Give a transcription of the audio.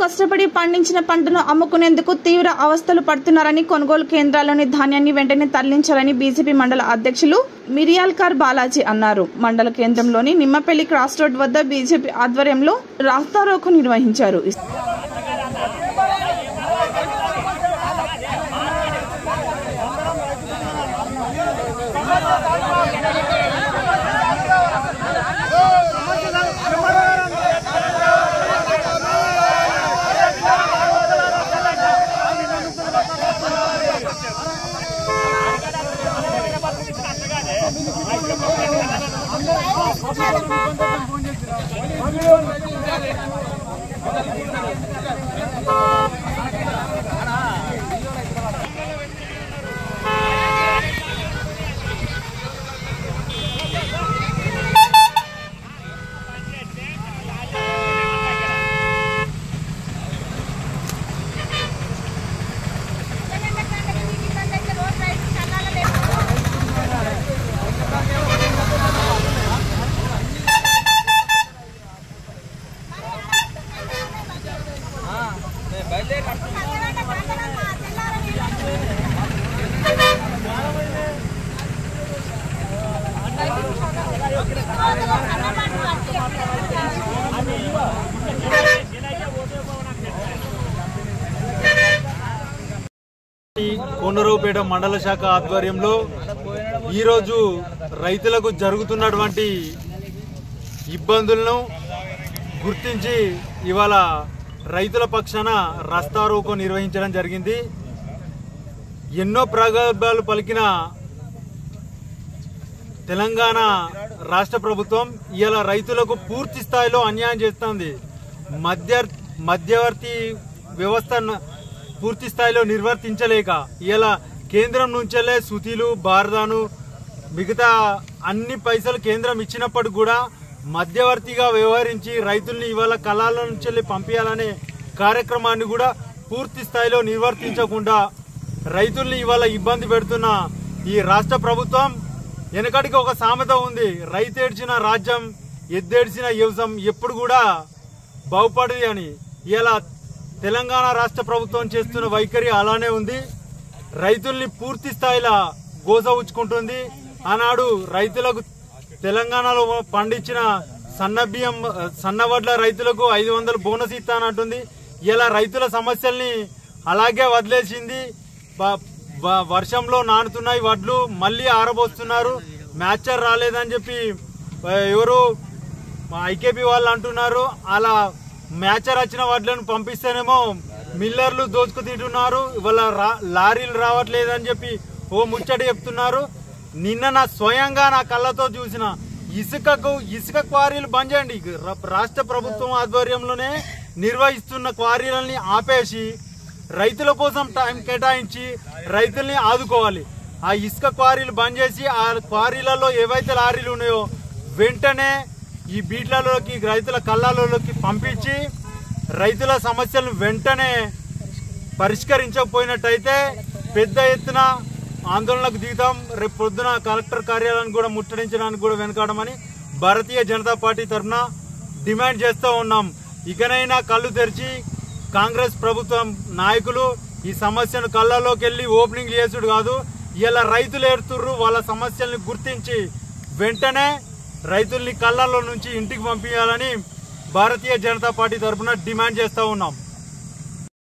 కష్టపడి పండించిన పంటను అమ్ముకునేందుకు తీవ్ర అవస్థలు పడుతున్నారని, కొనుగోలు కేంద్రాల్లోని ధాన్యాన్ని వెంటనే తరలించాలని బీజేపీ మండల అధ్యక్షులు మిరియాల్కర్ బాలాజీ అన్నారు. మండల కేంద్రంలోని నిమ్మపల్లి క్రాస్ రోడ్ వద్ద బీజేపీ ఆధ్వర్యంలో రాస్తారోకో నిర్వహించారు. కోనరావుపేట మండల శాఖ ఆధ్వర్యంలో ఈరోజు రైతులకు జరుగుతున్నటువంటి ఇబ్బందులను గుర్తించి ఇవాళ రైతుల పక్షాన రాస్తారోకో నిర్వహించడం జరిగింది. ఎన్నో ప్రగల్భాలు పలికిన తెలంగాణ రాష్ట్ర ప్రభుత్వం ఇవాళ రైతులకు పూర్తి స్థాయిలో అన్యాయం చేస్తుంది. మధ్యవర్తి వ్యవస్థ పూర్తి స్థాయిలో నిర్వర్తించలేక ఇలా కేంద్రం నుంచెల్లే సుతీలు బార్దాను మిగతా అన్ని పైసలు కేంద్రం ఇచ్చినప్పుడు కూడా మధ్యవర్తిగా వ్యవహరించి రైతుల్ని ఇవాళ కళాల నుంచి పంపించాలనే కార్యక్రమాన్ని కూడా పూర్తి స్థాయిలో నిర్వర్తించకుండా రైతుల్ని ఇవాళ ఇబ్బంది పెడుతున్న ఈ రాష్ట్ర ప్రభుత్వం, వెనకటికి ఒక సామెత ఉంది, రైతేడ్చిన రాజ్యం ఎద్దేడ్చిన వ్యవసాయం ఎప్పుడు కూడా బాగుపడది అని. ఇలా తెలంగాణ రాష్ట్ర ప్రభుత్వం చేస్తున్న వైఖరి అలానే ఉంది. రైతుల్ని పూర్తి స్థాయిలో గోసవుచ్చుకుంటుంది. ఆనాడు రైతులకు తెలంగాణలో పండించిన సన్నబియ్యం సన్నవడ్ల రైతులకు 500 బోనస్ ఇస్తానంటుంది. ఇలా రైతుల సమస్యల్ని అలాగే వదిలేసింది. వర్షంలో నానుతున్నాయి వడ్లు, మళ్ళీ ఆరబోస్తున్నారు. మ్యాచర్ రాలేదని చెప్పి ఎవరు ఐకేపీ వాళ్ళు అంటున్నారు. అలా మ్యాచర్ వచ్చిన వడ్లను పంపిస్తేనేమో మిల్లర్లు దోచుకు తింటున్నారు. ఇవాళ లారీలు రావట్లేదని చెప్పి ఓ ముచ్చట చెప్తున్నారు. నిన్న స్వయంగా నా కళ్ళతో చూసిన ఇసుక క్వారీలు బంద్ చేయండి. రాష్ట్ర ప్రభుత్వం ఆధ్వర్యంలోనే నిర్వహిస్తున్న క్వారీలని ఆపేసి రైతుల కోసం టైం కేటాయించి రైతుల్ని ఆదుకోవాలి. ఆ ఇసుక క్వారీలు బంద్ చేసి ఆ క్వారీలలో ఏవైతే లారీలు ఉన్నాయో వెంటనే ఈ బీట్లలోకి రైతుల కళ్ళలోకి పంపించి రైతుల సమస్యలను వెంటనే పరిష్కరించకపోయినట్టయితే పెద్ద ఎత్తున ఆందోళనకు దిగుతాం. రేపు పొద్దున కలెక్టర్ కార్యాలయాన్ని కూడా ముట్టడించడానికి కూడా వెనకాడమని భారతీయ జనతా పార్టీ తరఫున డిమాండ్ చేస్తూ ఉన్నాం. ఇకనైనా కళ్ళు తెరిచి కాంగ్రెస్ ప్రభుత్వం నాయకులు ఈ సమస్యను కళ్ళలోకి వెళ్ళి ఓపెనింగ్ చేసుడు కాదు, ఇలా రైతులు ఏడుతుర్రు, వాళ్ళ సమస్యల్ని గుర్తించి వెంటనే రైతుల్ని కళ్ళల్లో నుంచి ఇంటికి పంపించాలని భారతీయ జనతా పార్టీ తరఫున డిమాండ్ చేస్తూ ఉన్నాం.